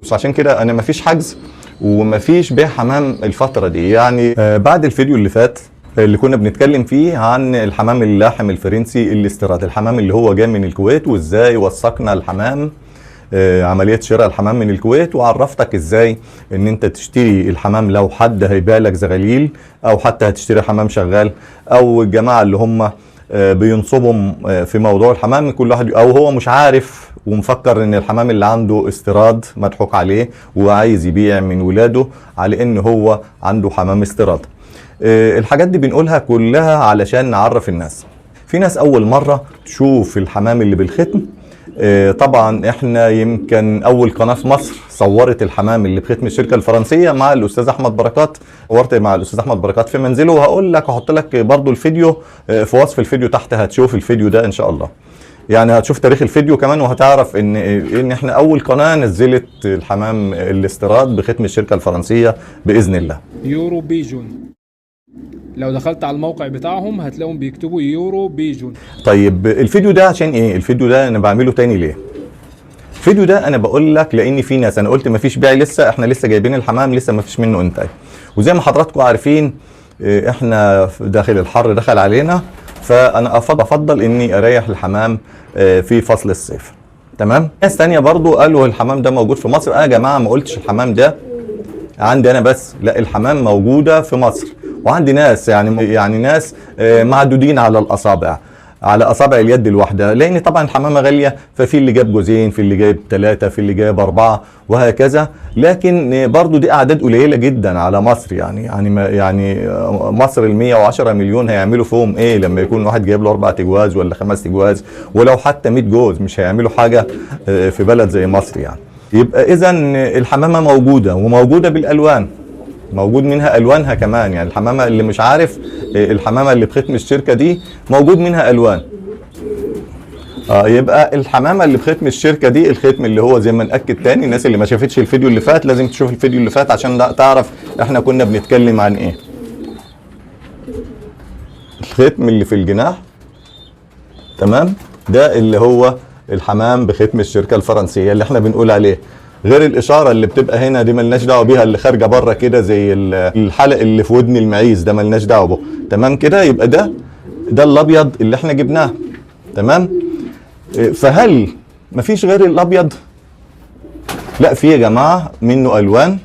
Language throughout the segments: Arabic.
بس عشان كده انا مفيش حجز ومفيش بيع حمام الفتره دي يعني. بعد الفيديو اللي فات اللي كنا بنتكلم فيه عن الحمام اللاحم الفرنسي الاستيراد، الحمام اللي هو جاي من الكويت وازاي وثقنا الحمام، عمليه شراء الحمام من الكويت، وعرفتك ازاي ان انت تشتري الحمام لو حد هيبيع لك زغاليل، او حتى هتشتري حمام شغال، او الجماعه اللي هم بينصبهم في موضوع الحمام، كل واحد او هو مش عارف ومفكر ان الحمام اللي عنده استيراد مضحوك عليه وعايز يبيع من ولاده على ان هو عنده حمام استيراد. الحاجات دي بنقولها كلها علشان نعرف الناس. في ناس اول مره تشوف الحمام اللي بالختم. طبعا احنا يمكن اول قناه في مصر صورت الحمام اللي بختم الشركه الفرنسيه مع الاستاذ احمد بركات. صورت مع الاستاذ احمد بركات في منزله، وهقول لك احط لك برضو الفيديو في وصف الفيديو تحت، هتشوف الفيديو ده ان شاء الله. يعني هتشوف تاريخ الفيديو كمان، وهتعرف ان احنا اول قناه نزلت الحمام الاستيراد بختم الشركه الفرنسيه باذن الله. يورو بيجون، لو دخلت على الموقع بتاعهم هتلاقيهم بيكتبوا يورو بيجون. طيب الفيديو ده عشان ايه؟ الفيديو ده انا بعمله تاني ليه؟ الفيديو ده انا بقول لك لان في ناس، انا قلت مفيش بيع لسه، احنا لسه جايبين الحمام لسه مفيش منه انتاج، وزي ما حضراتكم عارفين احنا داخل الحر دخل علينا، فانا افضل اني اريح الحمام في فصل الصيف. تمام؟ ناس تانية برضو قالوا الحمام ده موجود في مصر. يا جماعه ما قلتش الحمام ده عندي انا بس، لا الحمام موجوده في مصر، وعندي ناس يعني ناس معدودين على الاصابع، على اصابع اليد الواحده، لان طبعا الحمامه غاليه، ففي اللي جاب جوزين، في اللي جايب 3، في اللي جايب 4 وهكذا. لكن برضو دي اعداد قليله جدا على مصر. يعني مصر ال 110 مليون هيعملوا فيهم ايه لما يكون واحد جايب له 4 تجواز ولا 5 تجواز، ولو حتى 100 جوز مش هيعملوا حاجه في بلد زي مصر يعني. يبقى اذا الحمامه موجوده، وموجوده بالالوان، موجود منها الوانها كمان. يعني الحمامه اللي مش عارف، الحمامه اللي بختم الشركه دي موجود منها الوان. يبقى الحمامه اللي بختم الشركه دي، الختم اللي هو زي ما ناكد تاني، الناس اللي ما شافتش الفيديو اللي فات لازم تشوف الفيديو اللي فات عشان تعرف احنا كنا بنتكلم عن ايه. الختم اللي في الجناح، تمام، ده اللي هو الحمام بختم الشركه الفرنسيه اللي احنا بنقول عليه. غير الاشاره اللي بتبقى هنا دي ملناش دعوه بيها، اللي خارجه بره كده زي الحلق اللي في ودن المعيز ده ملناش دعوه به. تمام كده؟ يبقى ده الابيض اللي احنا جبناه. تمام؟ فهل مفيش غير الابيض؟ لا، في يا جماعه منه الوان،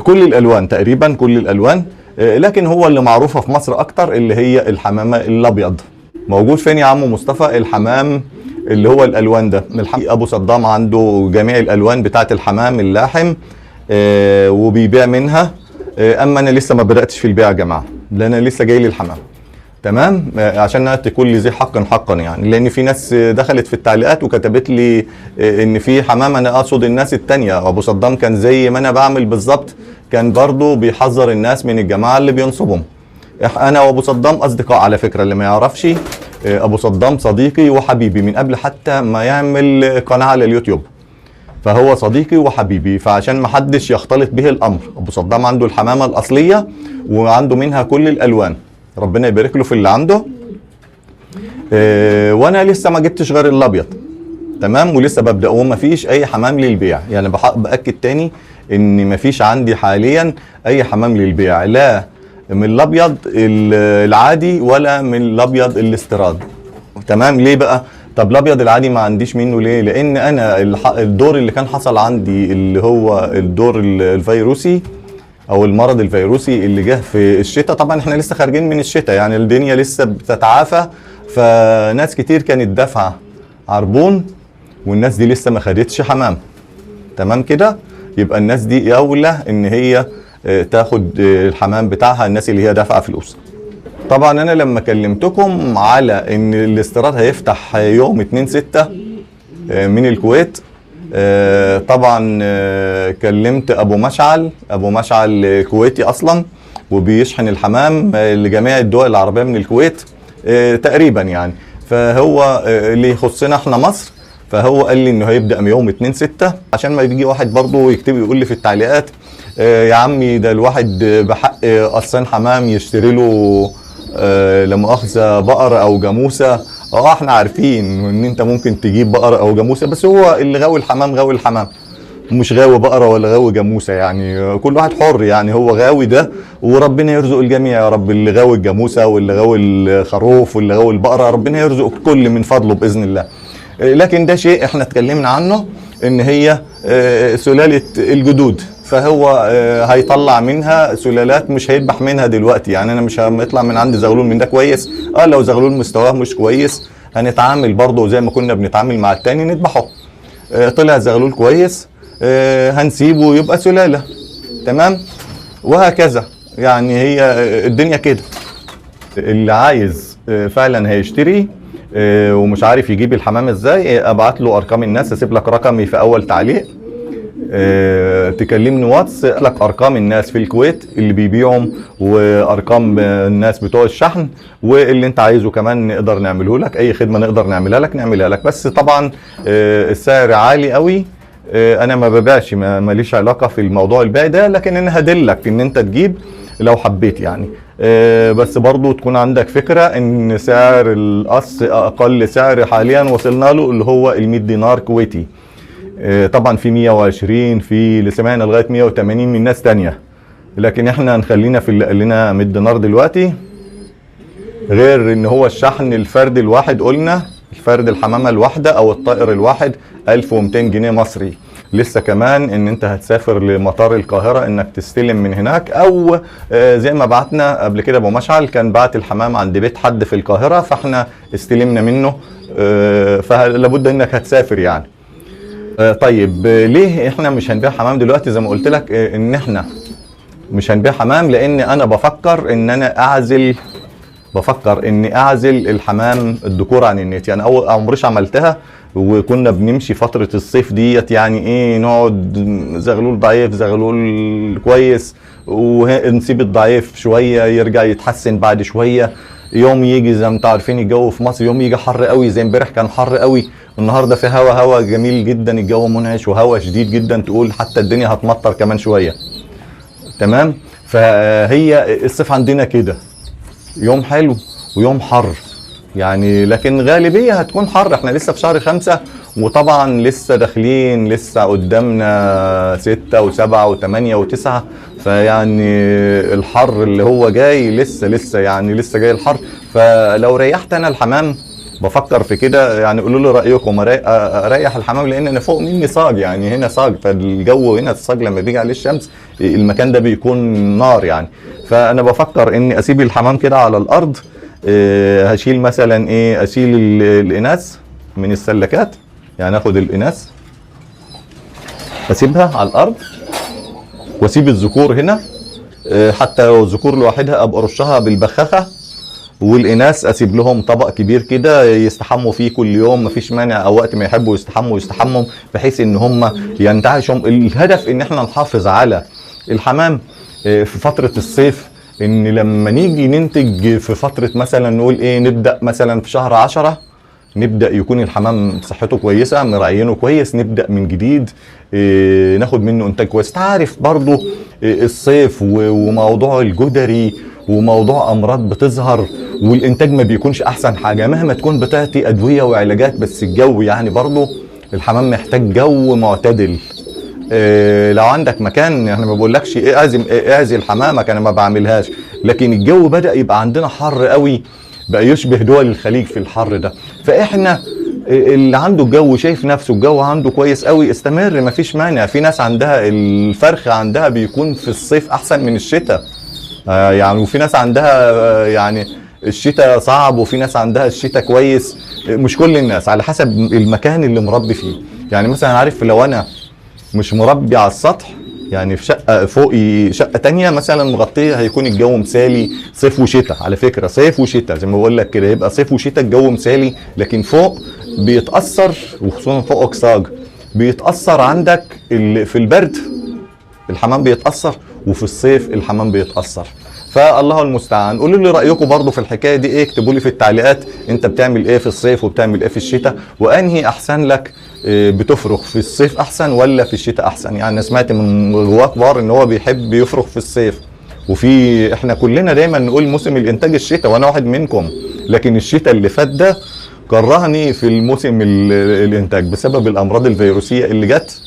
كل الالوان تقريبا، كل الالوان، لكن هو اللي معروفه في مصر اكتر اللي هي الحمامه الابيض. موجود فين يا عم مصطفى الحمام اللي هو الالوان ده؟ ابو صدام عنده جميع الالوان بتاعه الحمام اللاحم وبيبيع منها. اما انا لسه ما بداتش في البيع يا جماعه، لان انا لسه جاي لي الحمام. تمام؟ عشان تكون لي زي حقا يعني، لان في ناس دخلت في التعليقات وكتبت لي ان في حمام، انا اقصد الناس التانية. ابو صدام كان زي ما انا بعمل بالظبط، كان برضو بيحذر الناس من الجماعه اللي بينصبهم. انا وابو صدام اصدقاء على فكره، اللي ما يعرفش ابو صدام صديقي وحبيبي من قبل حتى ما يعمل قناه على اليوتيوب، فهو صديقي وحبيبي، فعشان ما حدش يختلط به الامر. ابو صدام عنده الحمامه الاصليه وعنده منها كل الالوان، ربنا يبارك له في اللي عنده. وانا لسه ما جبتش غير الابيض. تمام؟ ولسه ببدا، وما فيش اي حمام للبيع. يعني باكد تاني ان ما فيش عندي حاليا اي حمام للبيع، لا من الابيض العادي ولا من الابيض الاستيراد. تمام؟ ليه بقى؟ طب الابيض العادي ما عنديش منه ليه؟ لان انا الدور اللي كان حصل عندي اللي هو الدور الفيروسي او المرض الفيروسي اللي جه في الشتاء. طبعا احنا لسه خارجين من الشتاء، يعني الدنيا لسه بتتعافى، فناس كتير كانت دافعه عربون والناس دي لسه ما خدتش حمام. تمام كده؟ يبقى الناس دي اولى ان هي تاخد الحمام بتاعها، الناس اللي هي دافعه فلوس. طبعا انا لما كلمتكم على ان الاستيراد هيفتح يوم 2/6 من الكويت، طبعا كلمت ابو مشعل كويتي اصلا، وبيشحن الحمام لجميع الدول العربيه من الكويت تقريبا يعني. فهو اللي يخصنا احنا مصر، فهو قال لي انه هيبدا من يوم 2/6، عشان ما يجي واحد برضه يكتب يقول لي في التعليقات يا عمي ده الواحد بحق قصان حمام يشتري له لا مؤاخذه بقره او جاموسه. احنا عارفين ان انت ممكن تجيب بقره او جاموسه، بس هو اللي غاوي الحمام غاوي الحمام. مش غاوي بقرة ولا غاوي جاموسة، يعني كل واحد حر، يعني هو غاوي ده وربنا يرزق الجميع يا رب. اللي غاوي الجاموسة واللي غاوي الخروف واللي غاوي البقرة، ربنا يرزق الكل من فضله بإذن الله. لكن ده شيء احنا اتكلمنا عنه ان هي سلالة الجدود، فهو هيطلع منها سلالات مش هيذبح منها دلوقتي. يعني انا مش هيطلع من عندي زغلول من ده كويس، لو زغلول مستواه مش كويس هنتعامل برضه زي ما كنا بنتعامل مع التاني نذبحه. طلع زغلول كويس هنسيبه يبقى سلالة، تمام، وهكذا. يعني هي الدنيا كده. اللي عايز فعلا هيشتري ومش عارف يجيب الحمام ازاي، ابعت له ارقام الناس، اسيب لك رقمي في اول تعليق، تكلمني واتس لك ارقام الناس في الكويت اللي بيبيعهم وارقام الناس بتوع الشحن، واللي انت عايزه كمان نقدر نعمله لك، اي خدمه نقدر نعملها لك. بس طبعا السعر عالي قوي. انا ما ببيعش، ماليش علاقه في الموضوع البيع ده، لكن انا هدلك ان انت تجيب لو حبيت يعني. بس برضو تكون عندك فكرة ان سعر القص اقل سعر حاليا وصلنا له اللي هو ال100 دينار كويتي. طبعا في 120، في اللي سمعنا لغاية 180 من ناس تانية، لكن احنا هنخلينا في اللي قال لنا 100 دينار دلوقتي. غير ان هو الشحن الفرد الواحد، قلنا الفرد الحمامة الواحدة او الطائر الواحد 1200 جنيه مصري. لسه كمان ان انت هتسافر لمطار القاهرة انك تستلم من هناك، او زي ما بعتنا قبل كده ابو مشعل كان بعت الحمام عند بيت حد في القاهرة فاحنا استلمنا منه، فلابد انك هتسافر يعني. طيب ليه احنا مش هنبيع حمام دلوقتي؟ زي ما قلت لك ان احنا مش هنبيع حمام لان انا بفكر اني اعزل الحمام الذكور عن النت. يعني اول عمريش عملتها، وكنا بنمشي فترة الصيف ديت يعني ايه، نقعد زغلول ضعيف زغلول كويس ونسيب الضعيف شوية يرجع يتحسن بعد شوية. يوم يجي زي ما انتوا عارفين الجو في مصر، يوم يجي حر قوي زي امبارح كان حر قوي، النهارده في هوا جميل جدا، الجو منعش وهوا شديد جدا، تقول حتى الدنيا هتمطر كمان شوية، تمام. فهي الصيف عندنا كده، يوم حلو ويوم حر يعني، لكن غالبية هتكون حر. احنا لسه في شهر 5 وطبعا لسه داخلين، لسه قدامنا 6 و7 و8 و9، فيعني الحر اللي هو جاي لسه يعني لسه جاي الحر. فلو ريحت انا الحمام بفكر في كده، يعني قولوا لي رايكم اريح الحمام، لان انا فوق مني صاج، يعني هنا صاج، فالجو هنا الصاج لما بيجي عليه الشمس المكان ده بيكون نار يعني. فانا بفكر اني اسيب الحمام كده على الارض. هشيل مثلا اشيل الاناث من السلكات، يعني اخد الاناث اسيبها على الارض واسيب الذكور هنا. حتى لو الذكور لوحدها ابقى ارشها بالبخاخه، والاناث اسيب لهم طبق كبير كده يستحموا فيه كل يوم، مفيش مانع، او وقت ما يحبوا يستحموا بحيث ان هم ينتعشوا. الهدف ان احنا نحافظ على الحمام في فتره الصيف، ان لما نيجي ننتج في فترة مثلا نقول نبدأ مثلا في شهر 10 نبدأ يكون الحمام صحته كويسة، مراعينه كويس، نبدأ من جديد ناخد منه انتاج كويس. تعرف برضو الصيف وموضوع الجدري وموضوع امراض بتظهر، والانتاج ما بيكونش احسن حاجة مهما تكون بتعطي ادوية وعلاجات، بس الجو يعني برضو الحمام محتاج جو معتدل. لو عندك مكان، يعني ما بقولكش اعزل حمامك، انا ما بعملهاش، لكن الجو بدأ يبقى عندنا حر قوي، بقى يشبه دول الخليج في الحر ده. فاحنا اللي عنده الجو شايف نفسه الجو عنده كويس قوي، استمر، ما فيش مانع. في ناس عندها الفرخ عندها بيكون في الصيف احسن من الشتاء يعني، وفي ناس عندها يعني الشتاء صعب، وفي ناس عندها الشتاء كويس. مش كل الناس، على حسب المكان اللي مربي فيه. يعني مثلا عارف لو انا مش مربي على السطح، يعني في شقه فوقي شقه تانية مثلا مغطيه، هيكون الجو مثالي صيف وشتاء. على فكره صيف وشتاء زي ما بقول لك كده، يبقى صيف وشتاء الجو مثالي. لكن فوق بيتاثر، وخصوصا فوقك صاج بيتاثر عندك في البرد الحمام بيتاثر، وفي الصيف الحمام بيتاثر. فالله المستعان. قولوا لي رايكم برضو في الحكايه دي اكتبوا لي في التعليقات انت بتعمل ايه في الصيف وبتعمل ايه في الشتاء، وانهي احسن لك، بتفرخ في الصيف احسن ولا في الشتاء احسن؟ يعني انا سمعت من رواه كبار ان هو بيحب يفرخ في الصيف، وفي احنا كلنا دايما نقول موسم الانتاج الشتاء، وانا واحد منكم، لكن الشتاء اللي فات ده كرهني في الموسم الانتاج بسبب الامراض الفيروسيه اللي جت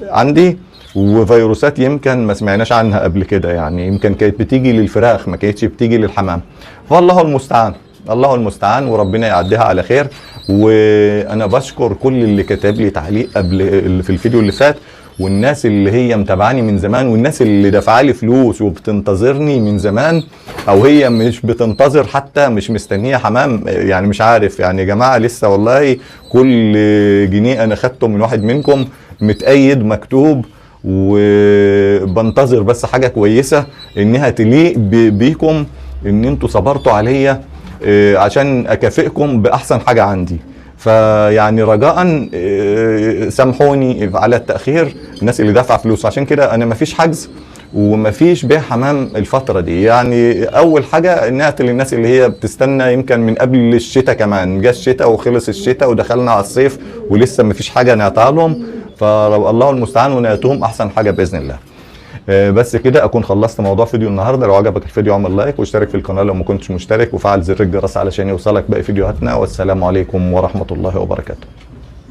عندي، وفيروسات يمكن ما سمعناش عنها قبل كده، يعني يمكن كانت بتيجي للفراخ ما كانتش بتيجي للحمام. فالله المستعان، الله المستعان، وربنا يعديها على خير. وانا بشكر كل اللي كتب لي تعليق قبل في الفيديو اللي فات، والناس اللي هي متابعاني من زمان، والناس اللي دافعه لي فلوس وبتنتظرني من زمان، او هي مش بتنتظر حتى، مش مستنيه حمام. يعني مش عارف يعني يا جماعه، لسه والله كل جنيه انا خدته من واحد منكم متأيد مكتوب، وبنتظر بس حاجه كويسه انها تليق بيكم، ان انتوا صبرتوا عليا عشان اكافئكم باحسن حاجه عندي. فيعني رجاء سامحوني على التاخير الناس اللي دافعه فلوس. عشان كده انا مفيش حجز ومفيش بيع حمام الفتره دي. يعني اول حاجه نعطي للناس اللي هي بتستنى يمكن من قبل الشتاء، كمان جه الشتاء وخلص الشتاء ودخلنا على الصيف ولسه مفيش حاجه نعطيها لهم، فالله المستعان ونعطيهم احسن حاجه باذن الله. بس كده اكون خلصت موضوع فيديو النهارده. لو عجبك الفيديو اعمل لايك واشترك في القناه لو ما كنتش مشترك، وفعل زر الجرس علشان يوصلك باقي فيديوهاتنا. والسلام عليكم ورحمه الله وبركاته.